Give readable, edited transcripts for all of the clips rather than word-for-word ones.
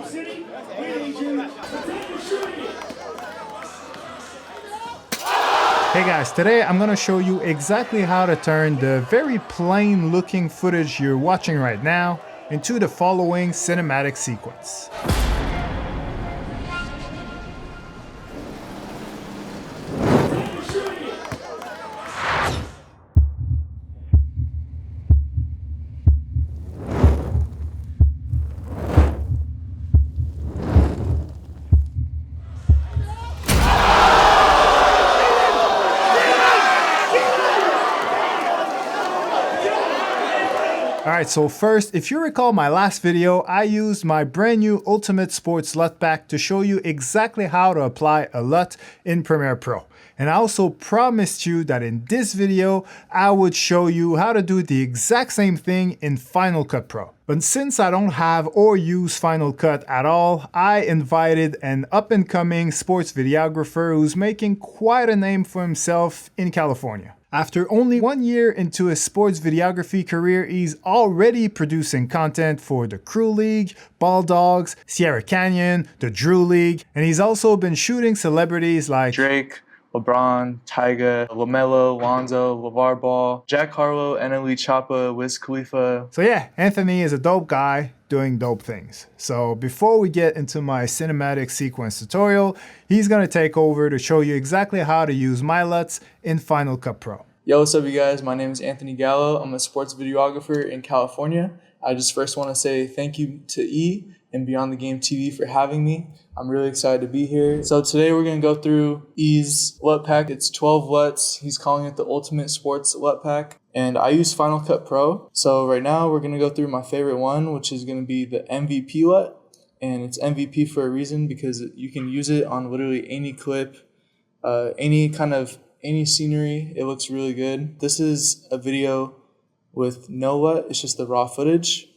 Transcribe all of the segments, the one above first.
Hey guys, today I'm going to show you exactly how to turn the very plain looking footage you're watching right now into the following cinematic sequence. Alright, so first, if you recall my last video, I used my brand new Ultimate Sports LUT Pack to show you exactly how to apply a LUT in Premiere Pro. And I also promised you that in this video, I would show you how to do the exact same thing in Final Cut Pro. But since I don't have or use Final Cut at all, I invited an up-and-coming sports videographer who's making quite a name for himself in California. After only 1 year into his sports videography career, he's already producing content for the Crew League, Ball Dogs, Sierra Canyon, the Drew League, and he's also been shooting celebrities like Drake, LeBron, Tyga, LaMelo, Lonzo, LeVar Ball, Jack Harlow, NLE Choppa, Wiz Khalifa. So yeah, Anthony is a dope guy doing dope things. So before we get into my cinematic sequence tutorial, he's gonna take over to show you exactly how to use my LUTs in Final Cut Pro. Yo, what's up you guys? My name is Anthony Gallo. I'm a sports videographer in California. I just first want to say thank you to E and Beyond the Game TV for having me. I'm really excited to be here. So today we're going to go through E's LUT Pack. It's 12 LUTs. He's calling it the Ultimate Sports LUT Pack. And I use Final Cut Pro. So right now we're going to go through my favorite one, which is going to be the MVP LUT. And it's MVP for a reason because you can use it on literally any clip, any scenery. It looks really good. This is a video with no LUT. It's just the raw footage.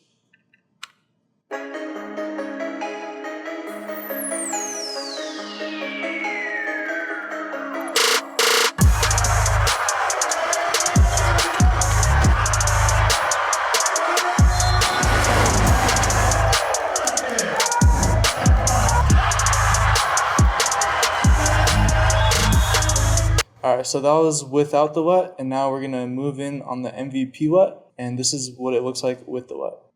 Alright, so that was without the LUT, and now we're going to move in on the MVP LUT, and this is what it looks like with the LUT.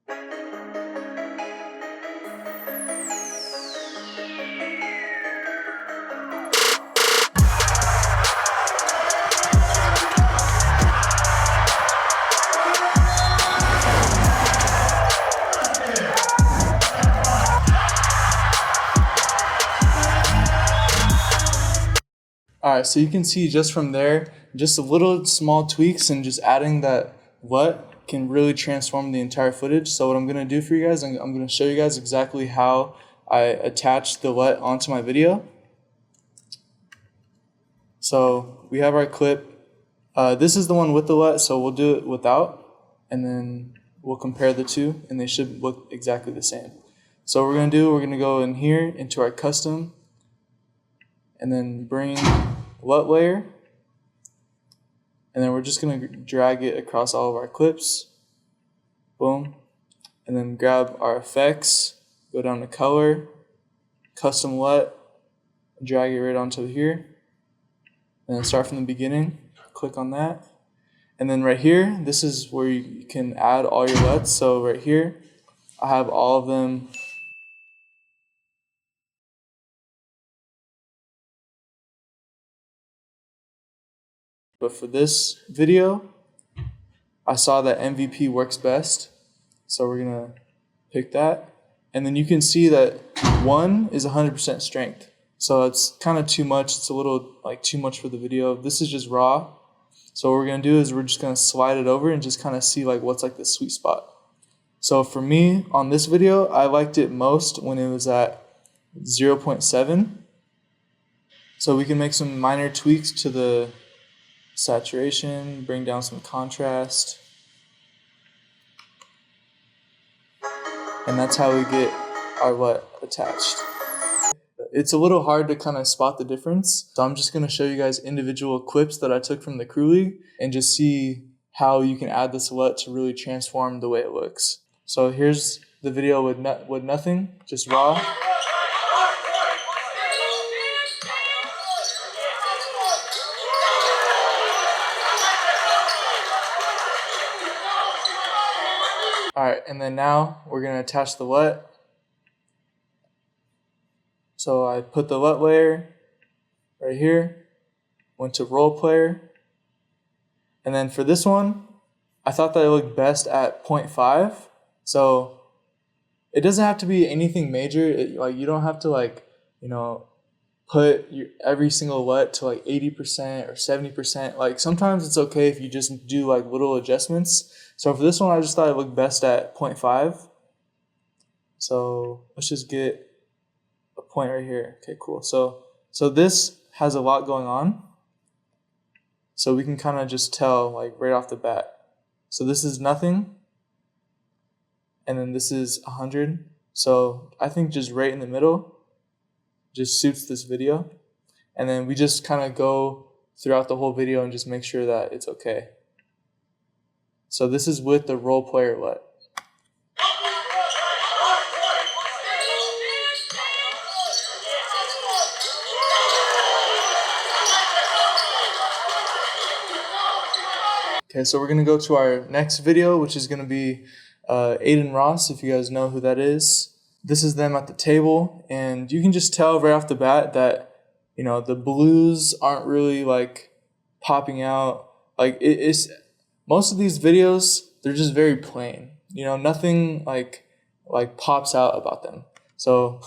Alright, so you can see just from there, just a little small tweaks and just adding that LUT can really transform the entire footage. So what I'm going to do for you guys, I'm going to show you guys exactly how I attach the LUT onto my video. So we have our clip. This is the one with the LUT, so we'll do it without, and then we'll compare the two, and they should look exactly the same. So what we're going to do, we're going to go in here into our custom, and then bring LUT layer, and then we're just going to drag it across all of our clips. Boom. And then grab our effects, go down to color, custom LUT, drag it right onto here, and then start from the beginning. Click on that, and then right here, this is where you can add all your LUTs. So right here, I have all of them. But for this video, I saw that MVP works best, so we're gonna pick that. And then you can see that 1 is 100% strength, so it's kind of too much. It's a little like too much for the video. This is just raw. So what we're gonna do is we're just gonna slide it over and just kind of see like what's like the sweet spot. So for me on this video, I liked it most when it was at 0.7. So we can make some minor tweaks to the saturation, bring down some contrast, and that's how we get our LUT attached. It's a little hard to kind of spot the difference, so I'm just going to show you guys individual clips that I took from the Crew League and just see how you can add this LUT to really transform the way it looks. So here's the video with nothing, just raw. Alright, and then now we're going to attach the LUT. So I put the LUT layer right here, went to roll player, and then for this one, I thought that it looked best at 0.5. So it doesn't have to be anything major. Like you don't have to put every single LUT to like 80% or 70%. Like sometimes it's okay if you just do like little adjustments. So for this one, I just thought it looked best at 0.5. So let's just get a point right here. Okay, cool. So this has a lot going on. So we can kind of just tell like right off the bat. So this is nothing. And then this is 100. So I think just right in the middle just suits this video. And then we just kind of go throughout the whole video and just make sure that it's okay. So this is with the roll player LUT. Okay, so we're going to go to our next video, which is going to be Aiden Ross, if you guys know who that is. This is them at the table, and you can just tell right off the bat that, the blues aren't really like popping out. Like it's most of these videos, they're just very plain. Nothing like pops out about them. So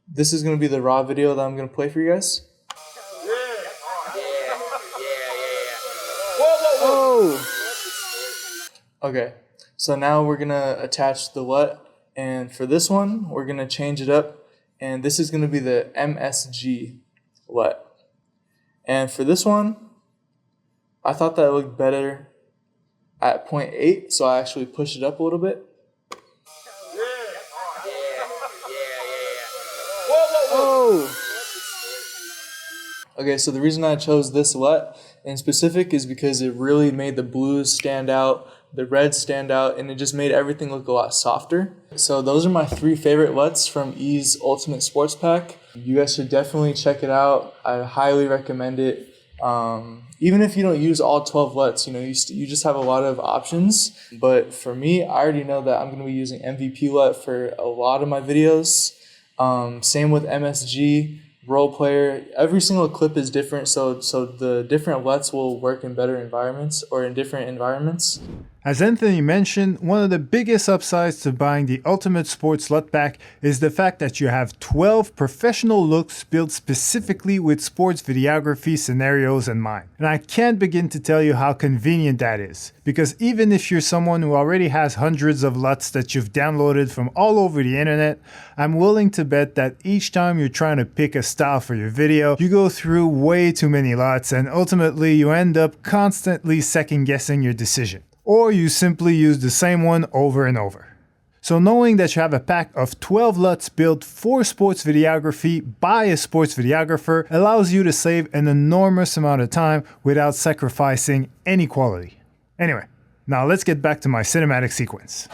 this is going to be the raw video that I'm going to play for you guys. Okay, so now we're going to attach the LUT, and for this one, we're going to change it up, and this is going to be the MSG LUT. And for this one, I thought that it looked better at 0.8, so I actually pushed it up a little bit. Okay, so the reason I chose this LUT in specific is because it really made the blues stand out, the reds stand out, and it just made everything look a lot softer. So those are my 3 favorite LUTs from E's Ultimate Sports Pack. You guys should definitely check it out. I highly recommend it. Even if you don't use all 12 LUTs, you just have a lot of options. But for me, I already know that I'm going to be using MVP LUT for a lot of my videos. Same with MSG. Role player, every single clip is different, so the different LUTs will work in better environments or in different environments. As Anthony mentioned, one of the biggest upsides to buying the Ultimate Sports LUT Pack is the fact that you have 12 professional looks built specifically with sports videography scenarios in mind. And I can't begin to tell you how convenient that is, because even if you're someone who already has hundreds of LUTs that you've downloaded from all over the internet, I'm willing to bet that each time you're trying to pick a style for your video, you go through way too many LUTs and ultimately you end up constantly second guessing your decision. Or you simply use the same one over and over. So knowing that you have a pack of 12 LUTs built for sports videography by a sports videographer allows you to save an enormous amount of time without sacrificing any quality. Anyway, now let's get back to my cinematic sequence.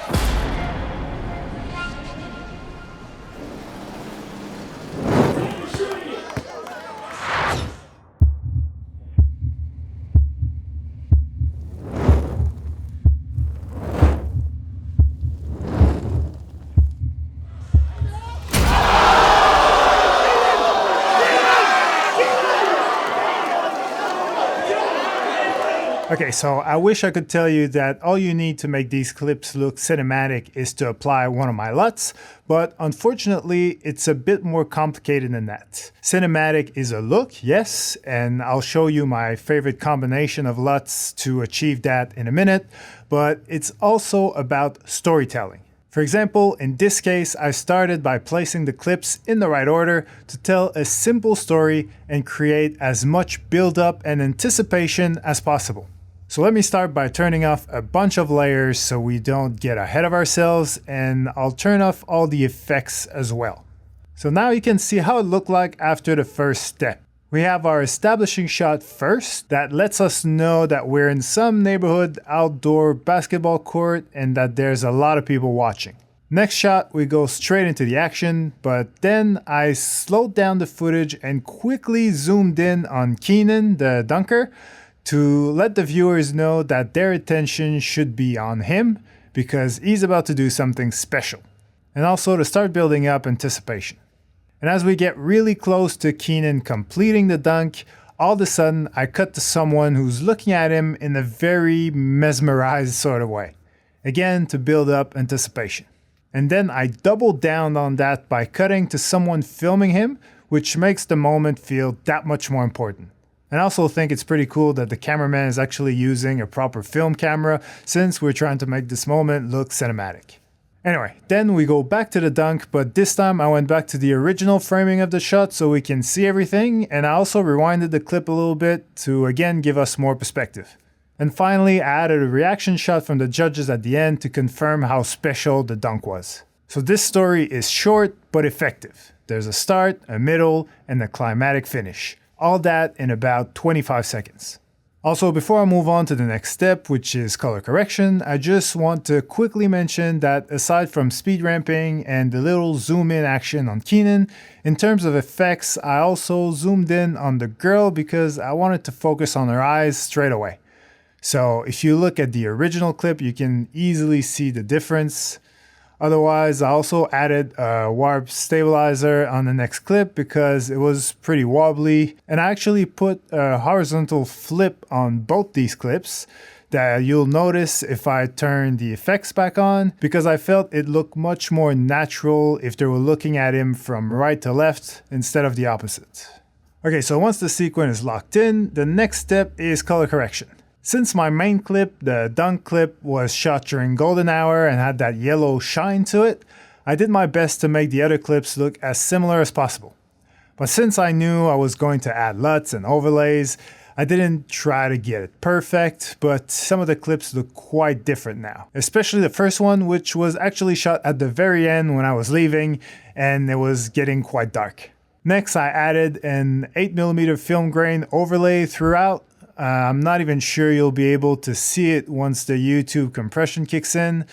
Okay, so I wish I could tell you that all you need to make these clips look cinematic is to apply one of my LUTs, but unfortunately, it's a bit more complicated than that. Cinematic is a look, yes, and I'll show you my favorite combination of LUTs to achieve that in a minute, but it's also about storytelling. For example, in this case, I started by placing the clips in the right order to tell a simple story and create as much build-up and anticipation as possible. So let me start by turning off a bunch of layers so we don't get ahead of ourselves, and I'll turn off all the effects as well. So now you can see how it looked like after the first step. We have our establishing shot first that lets us know that we're in some neighborhood outdoor basketball court and that there's a lot of people watching. Next shot, we go straight into the action, but then I slowed down the footage and quickly zoomed in on Keenan, the dunker, to let the viewers know that their attention should be on him because he's about to do something special. And also to start building up anticipation. And as we get really close to Keenan completing the dunk, all of a sudden I cut to someone who's looking at him in a very mesmerized sort of way. Again, to build up anticipation. And then I doubled down on that by cutting to someone filming him, which makes the moment feel that much more important. And I also think it's pretty cool that the cameraman is actually using a proper film camera since we're trying to make this moment look cinematic. Anyway, then we go back to the dunk, but this time I went back to the original framing of the shot so we can see everything, and I also rewinded the clip a little bit to again give us more perspective. And finally, I added a reaction shot from the judges at the end to confirm how special the dunk was. So this story is short but effective. There's a start, a middle, and a climatic finish. All that in about 25 seconds. Also, before I move on to the next step, which is color correction, I just want to quickly mention that aside from speed ramping and the little zoom in action on Keenan, in terms of effects, I also zoomed in on the girl because I wanted to focus on her eyes straight away. So if you look at the original clip, you can easily see the difference. Otherwise, I also added a warp stabilizer on the next clip because it was pretty wobbly. And I actually put a horizontal flip on both these clips that you'll notice if I turn the effects back on because I felt it looked much more natural if they were looking at him from right to left instead of the opposite. Okay, so once the sequence is locked in, the next step is color correction. Since my main clip, the dunk clip, was shot during golden hour and had that yellow shine to it, I did my best to make the other clips look as similar as possible. But since I knew I was going to add LUTs and overlays, I didn't try to get it perfect, but some of the clips look quite different now. Especially the first one, which was actually shot at the very end when I was leaving and it was getting quite dark. Next, I added an 8mm film grain overlay throughout. I'm not even sure you'll be able to see it once the YouTube compression kicks in,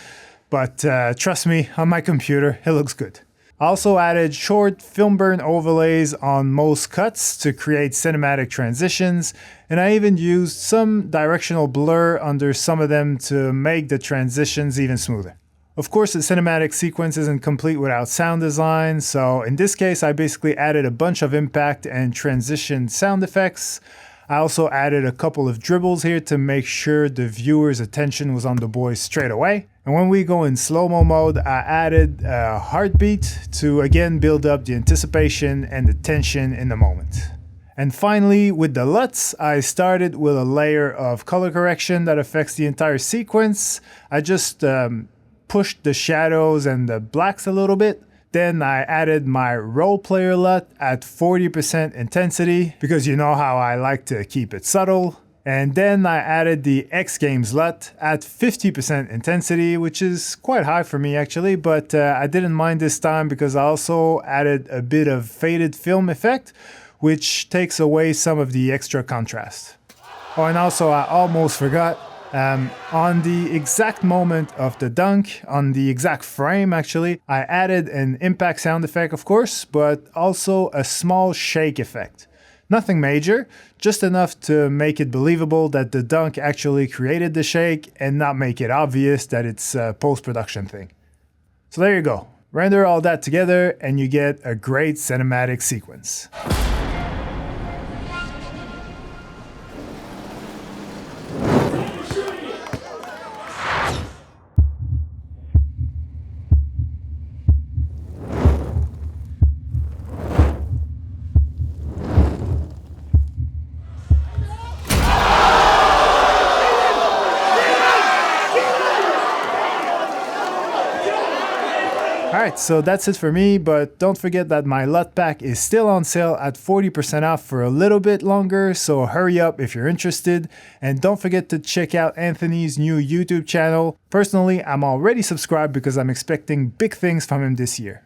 but trust me, on my computer, it looks good. I also added short film burn overlays on most cuts to create cinematic transitions, and I even used some directional blur under some of them to make the transitions even smoother. Of course, the cinematic sequence isn't complete without sound design, so in this case, I basically added a bunch of impact and transition sound effects. I also added a couple of dribbles here to make sure the viewer's attention was on the boys straight away. And when we go in slow-mo mode, I added a heartbeat to again build up the anticipation and the tension in the moment. And finally, with the LUTs, I started with a layer of color correction that affects the entire sequence. I just pushed the shadows and the blacks a little bit. Then I added my role player LUT at 40% intensity because you know how I like to keep it subtle. And then I added the X Games LUT at 50% intensity, which is quite high for me actually, but I didn't mind this time because I also added a bit of faded film effect, which takes away some of the extra contrast. Oh, and also I almost forgot. On the exact moment of the dunk, on the exact frame actually, I added an impact sound effect of course, but also a small shake effect. Nothing major, just enough to make it believable that the dunk actually created the shake and not make it obvious that it's a post-production thing. So there you go. Render all that together and you get a great cinematic sequence. Alright, so that's it for me, but don't forget that my LUT pack is still on sale at 40% off for a little bit longer, so hurry up if you're interested. And don't forget to check out Anthony's new YouTube channel. Personally, I'm already subscribed because I'm expecting big things from him this year.